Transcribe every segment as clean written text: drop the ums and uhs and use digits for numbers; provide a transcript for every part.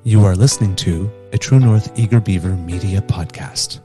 You are listening to a True North Eager Beaver media podcast.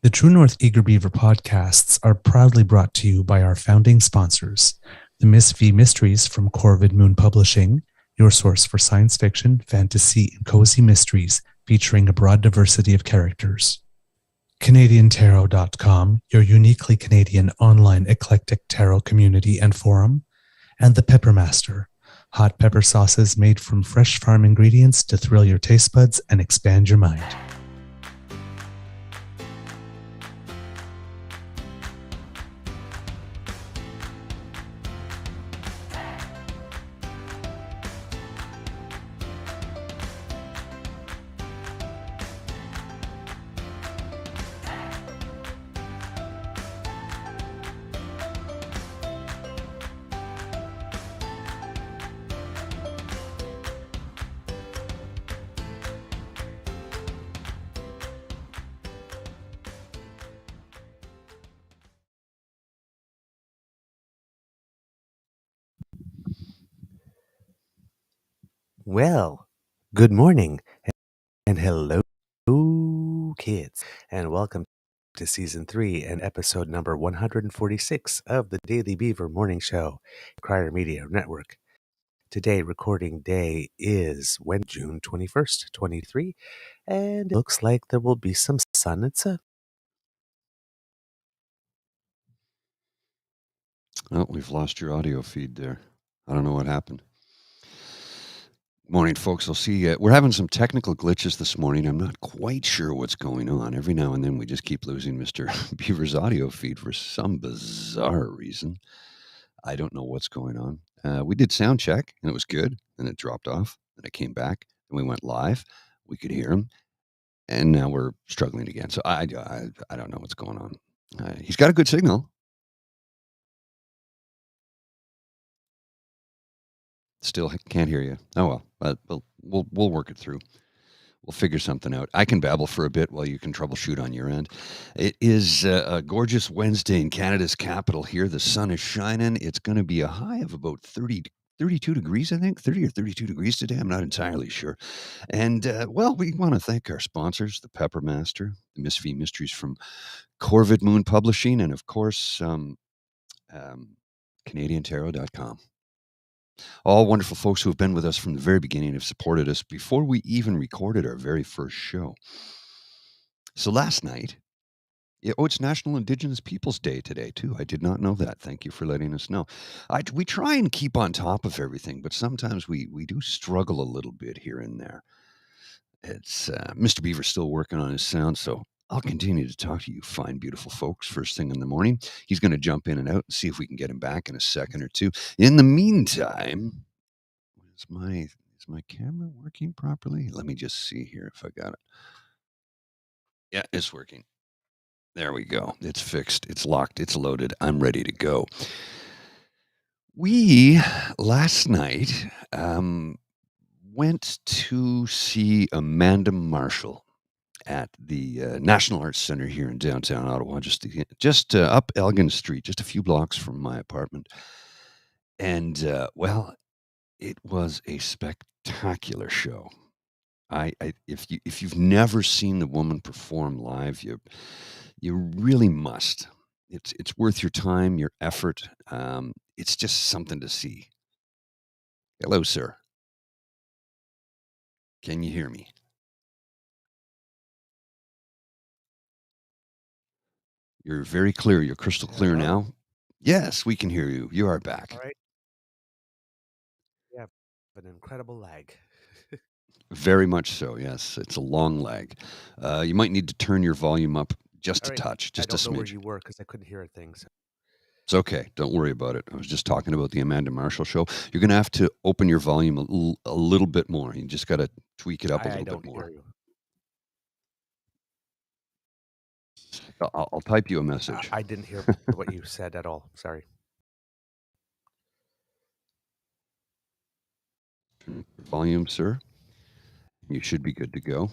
The True North Eager Beaver podcasts are proudly brought to you by our founding sponsors, the Miss V Mysteries from Corvid Moon Publishing, your source for science fiction, fantasy, and cozy mysteries featuring a broad diversity of characters. CanadianTarot.com, your uniquely Canadian online eclectic tarot community and forum, and the Peppermaster, hot pepper sauces made from fresh farm ingredients to thrill your taste buds and expand your mind. Well, good morning and hello, kids, and welcome to Season 3 and episode number 146 of the Daily Beaver Morning Show, Crier Media Network. Today, recording day is June 21st, 23, and it looks like there will be some sun. Oh, we've lost your audio feed there. I don't know what happened. Morning, folks. I'll see. We're having some technical glitches this morning. I'm not quite sure what's going on. Every now and then we just keep losing Mr. Beaver's audio feed for some bizarre reason. I don't know what's going on. We did sound check, and it was good. Then it dropped off. Then it came back, and we went live. We could hear him, and now we're struggling again. So I don't know what's going on. He's got a good signal. Still can't hear you. Oh well, but we'll work it through. We'll figure something out. I can babble for a bit while you can troubleshoot on your end. It is a gorgeous Wednesday in Canada's capital here. The sun is shining. It's going to be a high of about 32 degrees, I think, 30 or 32 degrees today. I'm not entirely sure. And, well, we want to thank our sponsors, the Peppermaster, the Miss V Mysteries from Corvid Moon Publishing, and, of course, CanadianTarot.com. All wonderful folks who have been with us from the very beginning, have supported us before we even recorded our very first show. So last night, it's National Indigenous Peoples Day today, too. I did not know that. Thank you for letting us know. We try and keep on top of everything, but sometimes we do struggle a little bit here and there. It's Mr. Beaver's still working on his sound, so I'll continue to talk to you fine, beautiful folks first thing in the morning. He's going to jump in and out and see if we can get him back in a second or two. In the meantime, is my camera working properly? Let me just see here if I got it. Yeah, it's working. There we go. It's fixed. It's locked. It's loaded. I'm ready to go. We last night went to see Amanda Marshall at the National Arts Center here in downtown Ottawa, just up Elgin Street, just a few blocks from my apartment. And well, it was a spectacular show. If you've never seen the woman perform live, you really must. It's worth your time, your effort. It's just something to see. Hello, sir. Can you hear me? You're very clear. You're crystal clear Hello? now. Yes, we can hear you. You are All back. right. Yeah, an incredible lag. Very much so. Yes, it's a long lag. You might need to turn your volume up just All a right. touch, I just a don't know where smidge. you were because I couldn't hear a thing. So It's okay. Don't worry about it. I was just talking about the Amanda Marshall show. You're going to have to open your volume a little bit more. You just got to tweak it up a I little bit don't hear more. you. I'll type you a message. I didn't hear what you said at all. Sorry. Volume, sir. You should be good to go.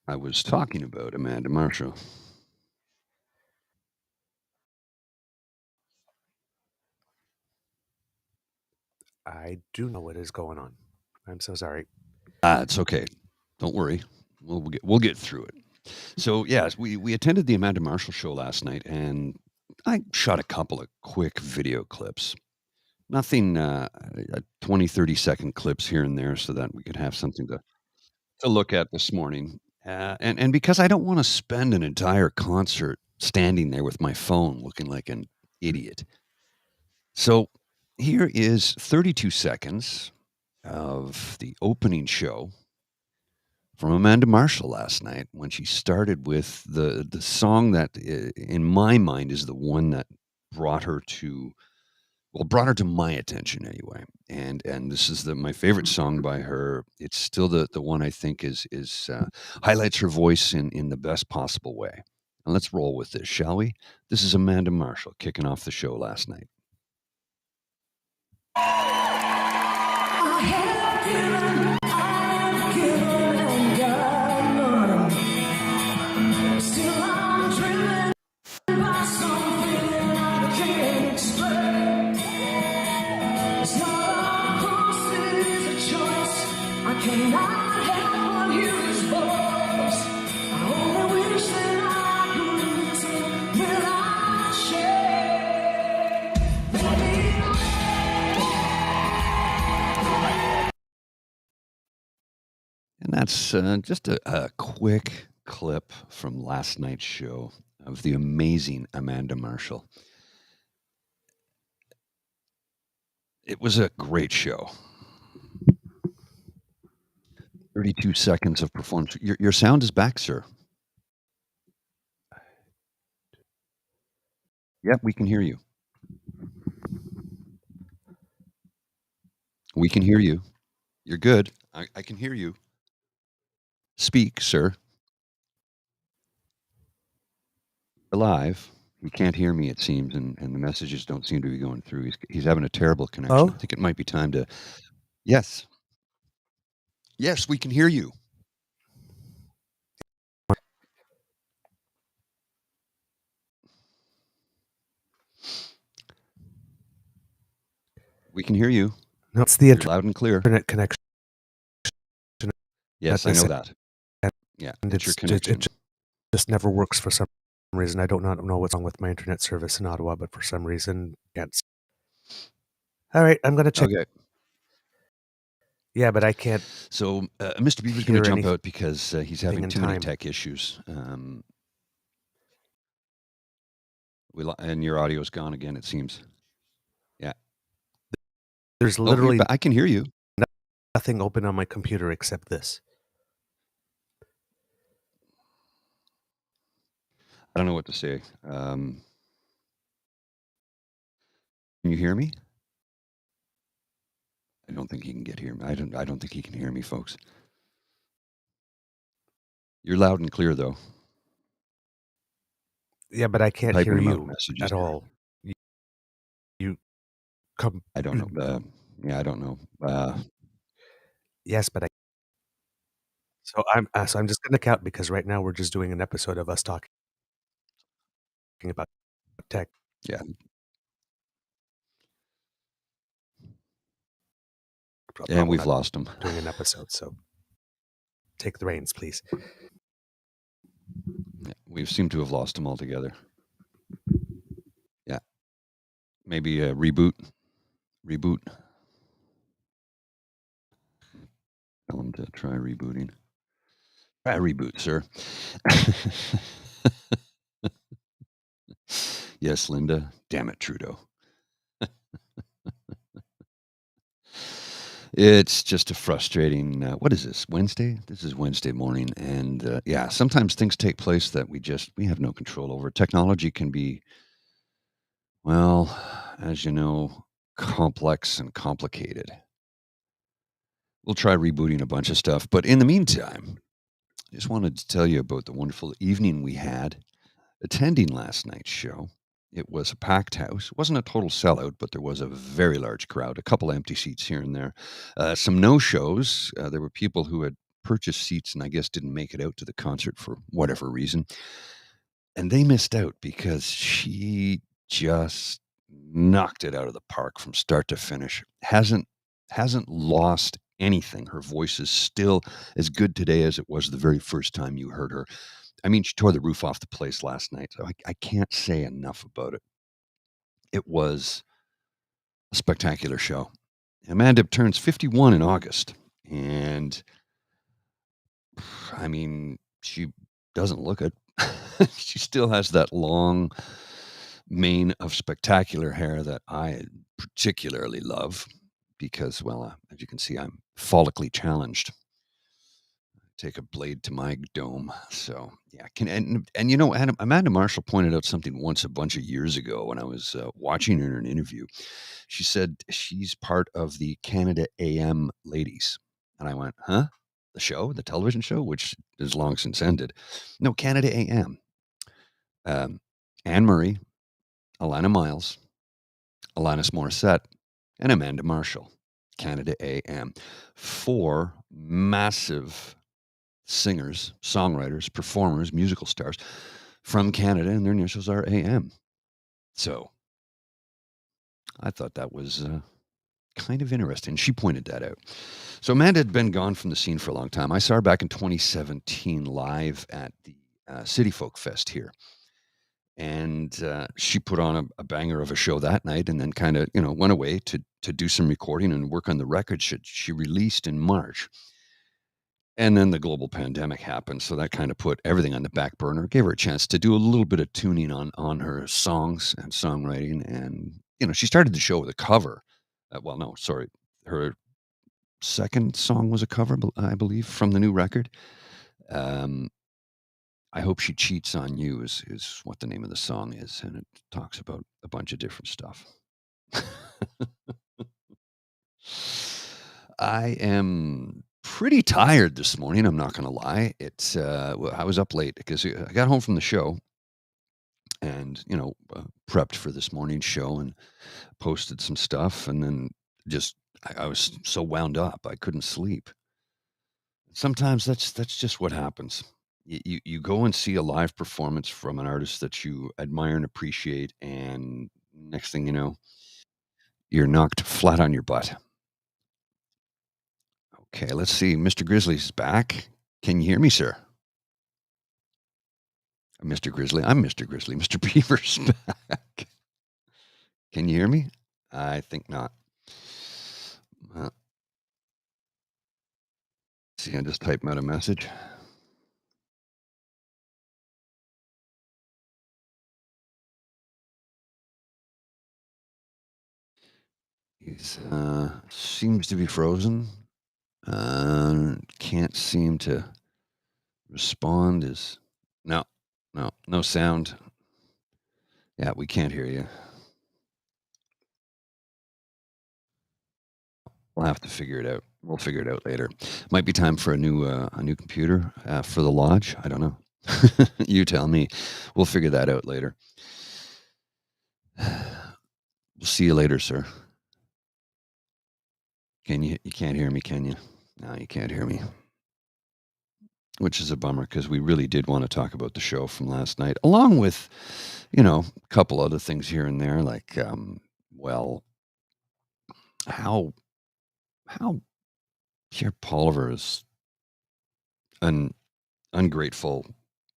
I was talking about Amanda Marshall. I do know what is going on. I'm so sorry. It's okay. Don't worry. We'll get through it. So yes, we attended the Amanda Marshall show last night, and I shot a couple of quick video clips. Nothing, 20, 30-second clips here and there, so that we could have something to look at this morning. And because I don't want to spend an entire concert standing there with my phone looking like an idiot. So here is 32 seconds of the opening show from Amanda Marshall last night when she started with the song that in my mind is the one that brought her to brought her to my attention anyway. And this is my favorite song by her. It's still the one I think is highlights her voice in the best possible way. And let's roll with this, shall we? This is Amanda Marshall kicking off the show last night. And that's just a quick clip from last night's show of the amazing Amanda Marshall. It was a great show. 32 seconds of performance. Your sound is back, sir. Yep, we can hear you. We can hear you. You're good. I can hear you. Speak, sir. You're live. He can't hear me, it seems, and the messages don't seem to be going through. He's having a terrible connection. Oh, I think it might be time to. Yes. Yes, we can hear you. We can hear you. no, it's the You're loud and clear. internet connection. Yes, I know that. Yeah, And it's your it connection. just never works for some reason. I don't know what's wrong with my internet service in Ottawa, but for some reason, can't. All right, I'm going to check. Okay. Yeah, but I can't. So Mr. Beaver's going Hear to jump out because he's having in too many time. tech issues. And your audio's gone again, it seems. Yeah. There's Oh, literally I can hear you. nothing open on my computer except this. I don't know what to say. Can you hear me? I don't think he can hear me. I don't think he can hear me, folks. You're loud and clear, though. Yeah, but I can't Typing hear him out you messages at here. all. You come. I don't know. Yeah, I don't know. Yes, but I. So I'm just going to count because right now we're just doing an episode of us talking about tech. Yeah. And we've lost him. Doing an episode, so take the reins, please. Yeah, we seem to have lost him altogether. Yeah. Maybe reboot. Tell him to try rebooting. Try reboot, sir. Yes, Linda. Damn it, Trudeau. It's just a frustrating. What is this? Wednesday? This is Wednesday morning, and yeah, sometimes things take place that we have no control over. Technology can be, well, as you know, complex and complicated. We'll try rebooting a bunch of stuff, but in the meantime, I just wanted to tell you about the wonderful evening we had attending last night's show. It was a packed house. It wasn't a total sellout, but there was a very large crowd, a couple empty seats here and there. Some no shows. There were people who had purchased seats and I guess didn't make it out to the concert for whatever reason. And they missed out because she just knocked it out of the park from start to finish. Hasn't lost anything. Her voice is still as good today as it was the very first time you heard her. I mean, she tore the roof off the place last night, so I can't say enough about it. It was a spectacular show. Amanda turns 51 in August, and I mean, she doesn't look it. She still has that long mane of spectacular hair that I particularly love because, well, as you can see, I'm follically challenged. Take a blade to my dome. So yeah, and you know, Amanda Marshall pointed out something once a bunch of years ago when I was watching her in an interview. She said she's part of the Canada AM ladies, and I went, huh? The show, the television show, which is long since ended. No, Canada AM. Um, Anne Murray, Alana Miles, Alanis Morissette, and Amanda Marshall. Canada AM. Four massive singers, songwriters, performers, musical stars from Canada, and their initials are AM. So I thought that was kind of interesting. She pointed that out. So Amanda had been gone from the scene for a long time. I saw her back in 2017 live at the City Folk Fest here. And she put on a banger of a show that night and then kind of, went away to do some recording and work on the record she released in March. And then the global pandemic happened, so that kind of put everything on the back burner. Gave her a chance to do a little bit of tuning on her songs and songwriting, and she started the show with a cover. Well, no, sorry, her second song was a cover, I believe, from the new record. Um, I hope she cheats on you is what the name of the song is, and it talks about a bunch of different stuff. I am pretty tired this morning. I'm not going to lie. I was up late because I got home from the show and prepped for this morning's show and posted some stuff, and then just I was so wound up I couldn't sleep. Sometimes that's just what happens. You go and see a live performance from an artist that you admire and appreciate, and next thing you know, you're knocked flat on your butt. Okay, let's see. Mr. Grizzly's back. Can you hear me, sir? Mr. Grizzly. I'm Mr. Grizzly. Mr. Beaver's back. Can you hear me? I think not. See, I just typed out a message. He's seems to be frozen. Can't seem to respond. No sound. Yeah, we can't hear you. We'll have to figure it out. We'll figure it out later. Might be time for a new computer for the lodge. I don't know. You tell me. We'll figure that out later. We'll see you later, sir. You can't hear me, can you? No, you can't hear me. Which is a bummer because we really did want to talk about the show from last night, along with, a couple other things here and there, like, well, how Pierre Poliver is an ungrateful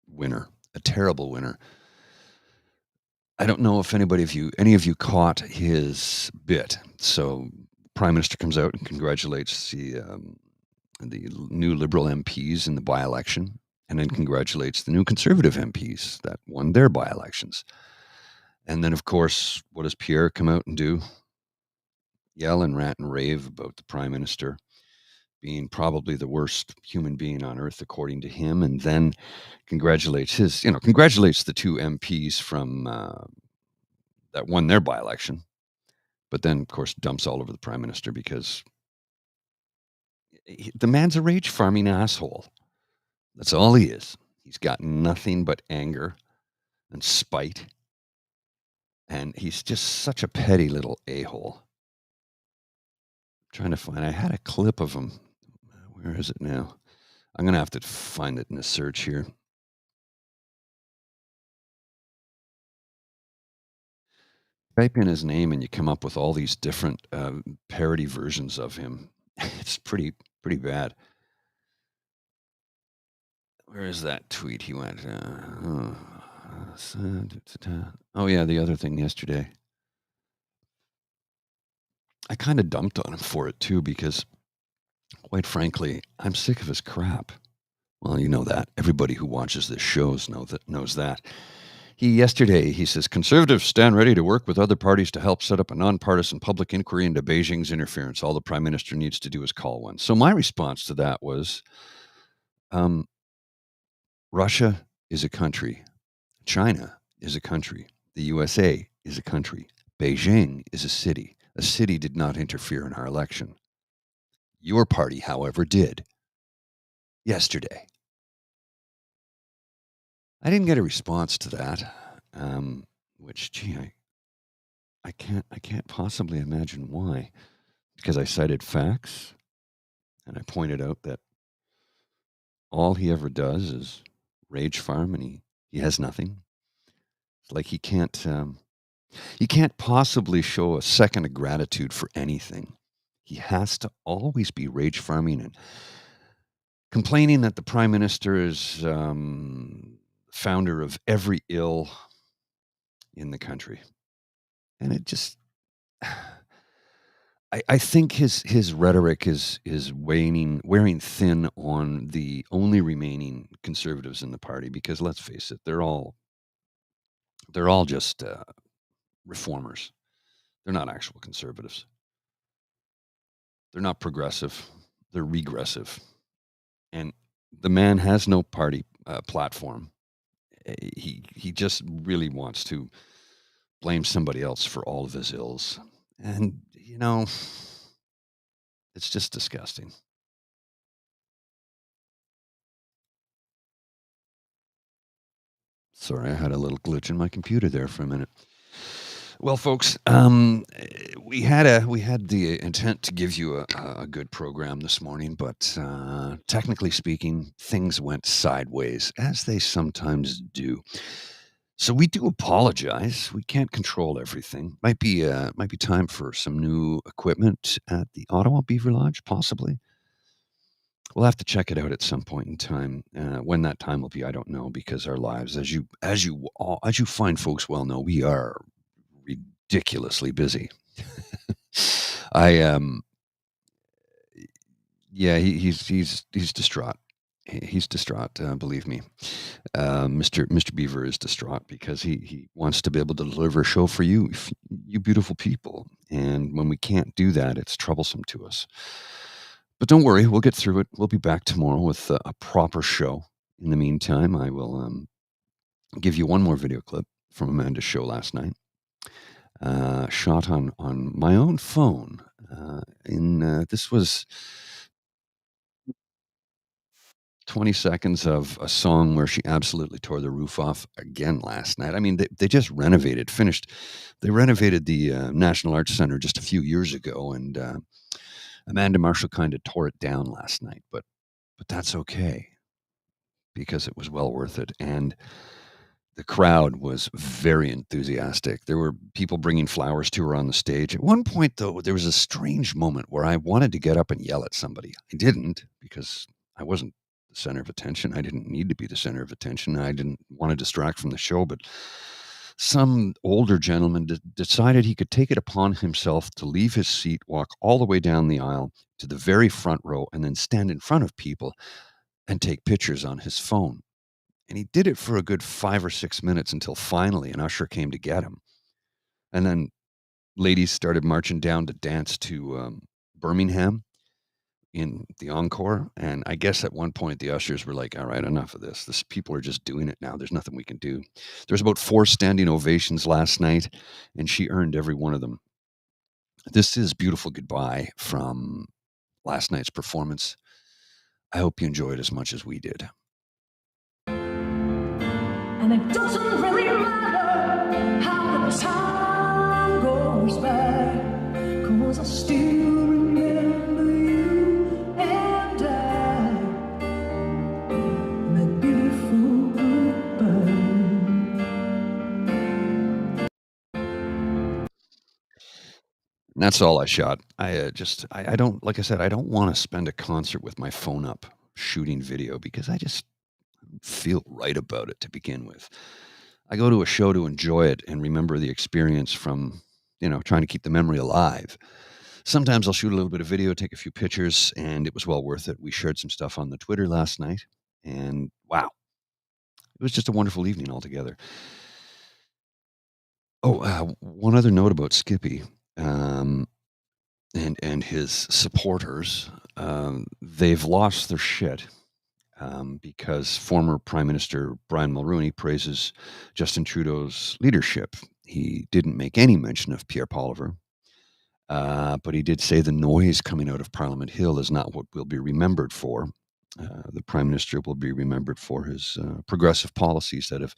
winner, a terrible winner. I don't know if any of you caught his bit. So Prime Minister comes out and congratulates new Liberal MPs in the by-election, and then congratulates the new Conservative MPs that won their by-elections. And then, of course, what does Pierre come out and do? Yell and rant and rave about the Prime Minister being probably the worst human being on earth, according to him, and then congratulates the two MPs from that won their by-election, but then, of course, dumps all over the Prime Minister because the man's a rage farming asshole. That's all he is. He's got nothing but anger and spite, and he's just such a petty little a-hole. Trying to find, I had a clip of him. Where is it now? I'm going to have to find it in the search here. Type in his name and you come up with all these different parody versions of him. It's pretty bad. Where is that tweet he went? Oh, yeah, the other thing yesterday. I kind of dumped on him for it, too, because, quite frankly, I'm sick of his crap. Well, you know that. Everybody who watches this show knows that. Yesterday, he says, Conservatives stand ready to work with other parties to help set up a nonpartisan public inquiry into Beijing's interference. All the Prime Minister needs to do is call one. So my response to that was, Russia is a country. China is a country. The USA is a country. Beijing is a city. A city did not interfere in our election. Your party, however, did. Yesterday. I didn't get a response to that, which, gee, I can't possibly imagine why. Because I cited facts, and I pointed out that all he ever does is rage farm, and he has nothing. It's like he can't possibly show a second of gratitude for anything. He has to always be rage farming and complaining that the Prime Minister is founder of every ill in the country. And it just, I think his rhetoric is wearing thin on the only remaining conservatives in the party, because let's face it, they're all just reformers. They're not actual conservatives. They're not progressive. They're regressive. And the man has no party platform. He just really wants to blame somebody else for all of his ills. And, it's just disgusting. Sorry, I had a little glitch in my computer there for a minute. Well, folks, we had the intent to give you a good program this morning, but technically speaking, things went sideways, as they sometimes do. So we do apologize. We can't control everything. Might be time for some new equipment at the Ottawa Beaver Lodge, possibly. We'll have to check it out at some point in time. When that time will be, I don't know, because our lives, as you fine folks well know, we are ridiculously busy. He's distraught. He's distraught. Believe me, Mr. Beaver is distraught because he wants to be able to deliver a show for you beautiful people, and when we can't do that, it's troublesome to us. But don't worry, we'll get through it. We'll be back tomorrow with a proper show. In the meantime, I will give you one more video clip from Amanda's show last night, shot on my own phone. This was 20 seconds of a song where she absolutely tore the roof off again last night. I mean, they just finished. They renovated the National Arts Center just a few years ago, and Amanda Marshall kind of tore it down last night, but that's okay because it was well worth it. And the crowd was very enthusiastic. There were people bringing flowers to her on the stage. At one point, though, there was a strange moment where I wanted to get up and yell at somebody. I didn't, because I wasn't the center of attention. I didn't need to be the center of attention. I didn't want to distract from the show, but some older gentleman decided he could take it upon himself to leave his seat, walk all the way down the aisle to the very front row, and then stand in front of people and take pictures on his phone. And he did it for a good 5 or 6 minutes until finally an usher came to get him. And then ladies started marching down to dance to Birmingham in the encore. And I guess at one point the ushers were like, all right, enough of this. This people are just doing it now. There's nothing we can do. There's about 4 standing ovations last night, and she earned every one of them. This is Beautiful Goodbye from last night's performance. I hope you enjoyed as much as we did. And it doesn't really matter how the time goes by, 'cause I still remember you and I, and that beautiful goodbye. And that's all I shot. I don't, like I said, I don't want to spend a concert with my phone up shooting video because I just feel right about it to begin with. I go to a show to enjoy it and remember the experience from, trying to keep the memory alive. Sometimes I'll shoot a little bit of video, take a few pictures, and it was well worth it. We shared some stuff on the Twitter last night, and wow, it was just a wonderful evening altogether. Oh, one other note about Skippy and his supporters. They've lost their shit because former Prime Minister Brian Mulroney praises Justin Trudeau's leadership. He didn't make any mention of Pierre Poilievre, but he did say the noise coming out of Parliament Hill is not what we'll be remembered for. The Prime Minister will be remembered for his progressive policies that have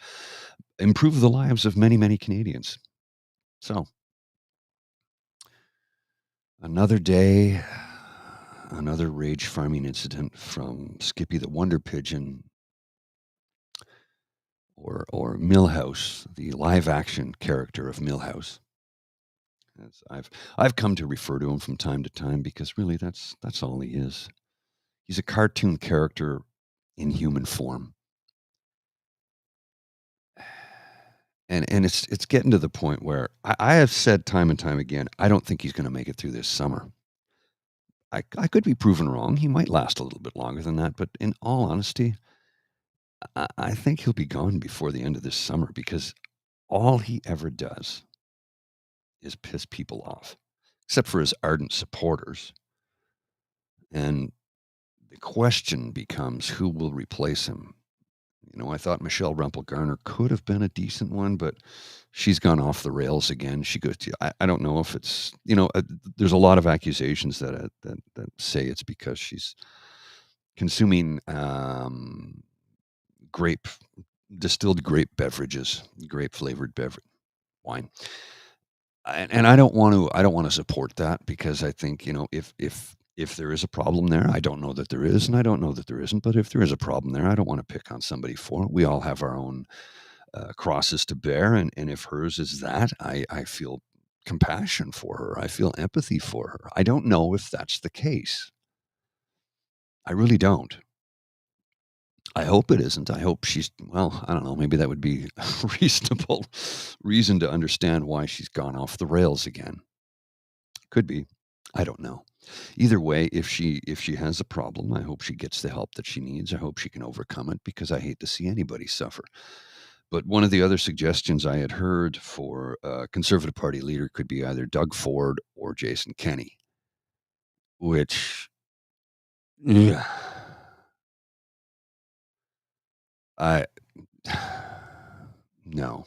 improved the lives of many, many Canadians. So, another day, another rage farming incident from Skippy the Wonder Pigeon or Millhouse, the live action character of Millhouse. As I've come to refer to him from time to time because really that's all he is. He's a cartoon character in human form. And it's getting to the point where I have said time and time again, I don't think he's going to make it through this summer. I could be proven wrong. He might last a little bit longer than that, but in all honesty, I think he'll be gone before the end of this summer because all he ever does is piss people off, except for his ardent supporters. And the question becomes who will replace him? I thought Michelle Rumpel-Garner could have been a decent one, but she's gone off the rails again. She goes, I don't know if it's, there's a lot of accusations that say it's because she's consuming distilled grape beverages, grape flavored beverage wine. And I don't want to support that because I think, if there is a problem there, I don't know that there is, and I don't know that there isn't, but if there is a problem there, I don't want to pick on somebody for it. We all have our own crosses to bear, and if hers is that, I feel compassion for her. I feel empathy for her. I don't know if that's the case. I really don't. I hope it isn't. I hope she's, well, I don't know, maybe that would be a reasonable reason to understand why she's gone off the rails again. Could be. I don't know. Either way, if she has a problem, I hope she gets the help that she needs. I hope she can overcome it because I hate to see anybody suffer. But one of the other suggestions I had heard for a Conservative Party leader could be either Doug Ford or Jason Kenney, which, yeah, no.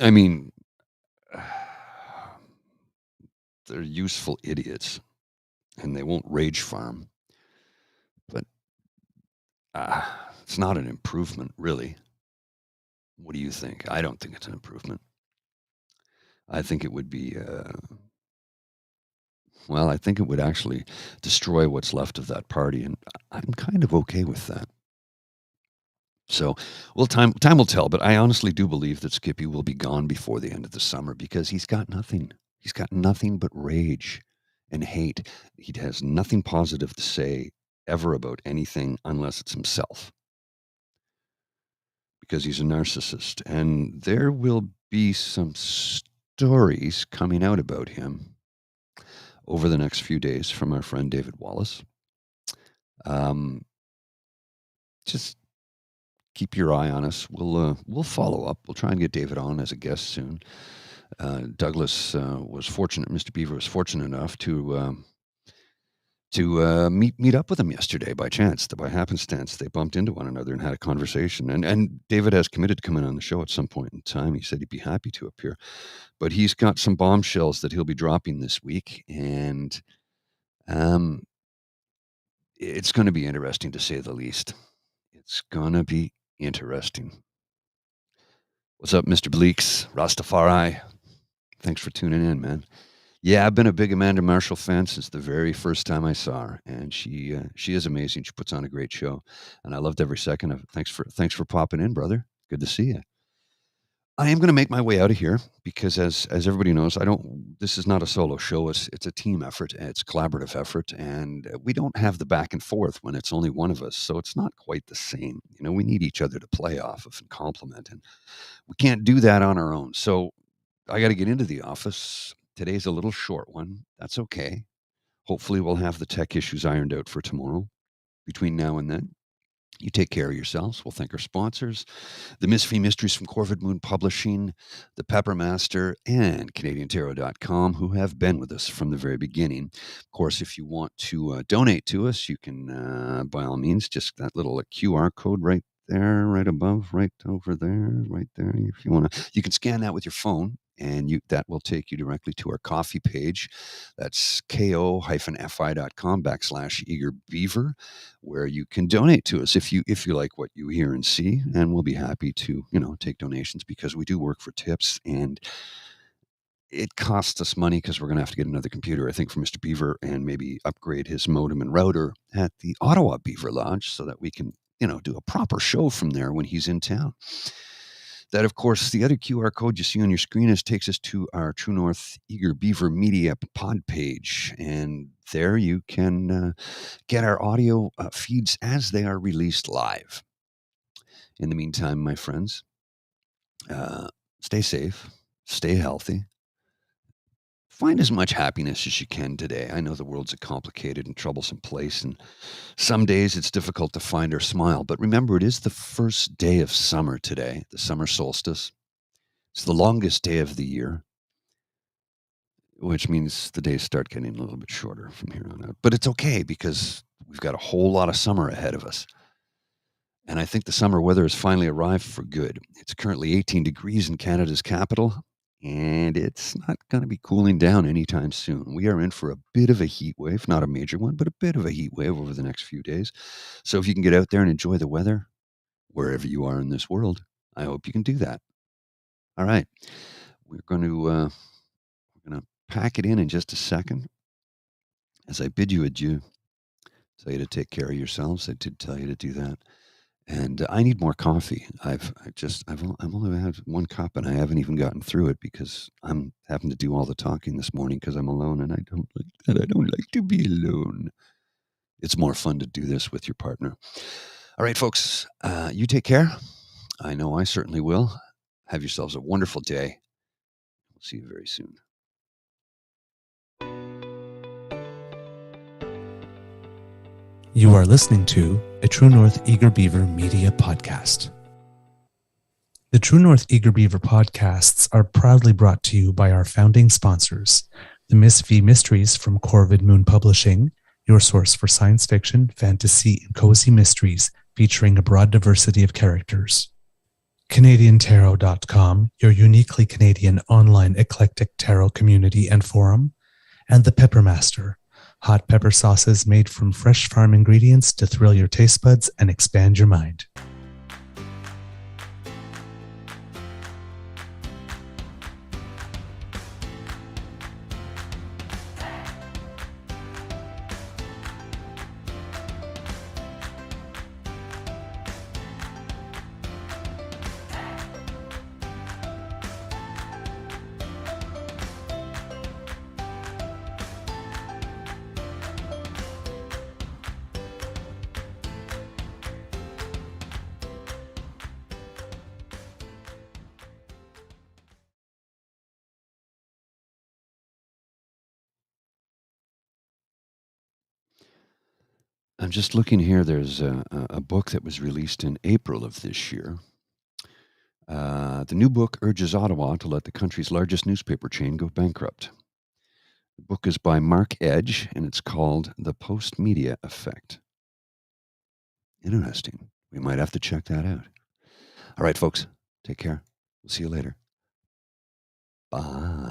I mean, they're useful idiots and they won't rage farm. But it's not an improvement, really. What do you think? I don't think it's an improvement. I think it would be, I think it would actually destroy what's left of that party, and I'm kind of okay with that. So, well, time will tell, but I honestly do believe that Skippy will be gone before the end of the summer because he's got nothing. He's got nothing but rage and hate. He has nothing positive to say ever about anything unless it's himself. because he's a narcissist. And there will be some stories coming out about him over the next few days from our friend David Wallace. Just keep your eye on us. We'll follow up. We'll try and get David on as a guest soon. Douglas was fortunate. Mr. Beaver was fortunate enough to meet up with him yesterday by chance, by happenstance. They bumped into one another and had a conversation. And David has committed to coming on the show at some point in time. He said he'd be happy to appear, but he's got some bombshells that he'll be dropping this week, and it's going to be interesting to say the least. It's going to be interesting. What's up, Mr. Bleeks, Rastafari? Thanks for tuning in, man. Yeah, I've been a big Amanda Marshall fan since the very first time I saw her, and she is amazing. She puts on a great show, and I loved every second of it. Thanks for popping in, brother. Good to see you. I am going to make my way out of here because, as everybody knows, this is not a solo show. It's a team effort. It's a collaborative effort, and we don't have the back and forth when it's only one of us. So it's not quite the same. You know, we need each other to play off of and complement, and we can't do that on our own. So I got to get into the office. Today's a little short one. That's okay. Hopefully we'll have the tech issues ironed out for tomorrow. Between now and then, you take care of yourselves. We'll thank our sponsors, the Miss V Mysteries from Corvid Moon Publishing, the Peppermaster, and CanadianTarot.com, who have been with us from the very beginning. Of course, if you want to donate to us, you can, by all means, just that little QR code right there, right above, right over there, right there. If you want to, you can scan that with your phone, and that will take you directly to our coffee page. That's ko-fi.com/eagerbeaver, where you can donate to us if you like what you hear and see, and we'll be happy to take donations, because we do work for tips, and it costs us money because we're going to have to get another computer, I think, for Mr. Beaver, and maybe upgrade his modem and router at the Ottawa Beaver Lodge so that we can do a proper show from there when he's in town. That, of course, the other QR code you see on your screen takes us to our True North Eager Beaver Media pod page. And there you can get our audio feeds as they are released live. In the meantime, my friends, stay safe, stay healthy. Find as much happiness as you can today. I know the world's a complicated and troublesome place, and some days it's difficult to find our smile. But remember, it is the first day of summer today, the summer solstice. It's the longest day of the year, which means the days start getting a little bit shorter from here on out. But it's okay, because we've got a whole lot of summer ahead of us. And I think the summer weather has finally arrived for good. It's currently 18 degrees in Canada's capital, and it's not going to be cooling down anytime soon. We are in for a bit of a heat wave, not a major one, but a bit of a heat wave over the next few days. So if you can get out there and enjoy the weather, wherever you are in this world, I hope you can do that. All right. We're going to pack it in just a second. As I bid you adieu, tell you to take care of yourselves. I did tell you to do that. And I need more coffee. I've only had one cup, and I haven't even gotten through it because I'm having to do all the talking this morning because I'm alone, and I don't like that. I don't like to be alone. It's more fun to do this with your partner. All right, folks, you take care. I know I certainly will. Have yourselves a wonderful day. We'll see you very soon. You are listening to a True North Eager Beaver Media Podcast. The True North Eager Beaver podcasts are proudly brought to you by our founding sponsors, the Miss V Mysteries from Corvid Moon Publishing, your source for science fiction, fantasy, and cozy mysteries featuring a broad diversity of characters. CanadianTarot.com, your uniquely Canadian online eclectic tarot community and forum, and the Peppermaster, hot pepper sauces made from fresh farm ingredients to thrill your taste buds and expand your mind. I'm just looking here. There's a book that was released in April of this year. The new book urges Ottawa to let the country's largest newspaper chain go bankrupt. The book is by Mark Edge, and it's called The Post-Media Effect. Interesting. We might have to check that out. All right, folks, take care. We'll see you later. Bye.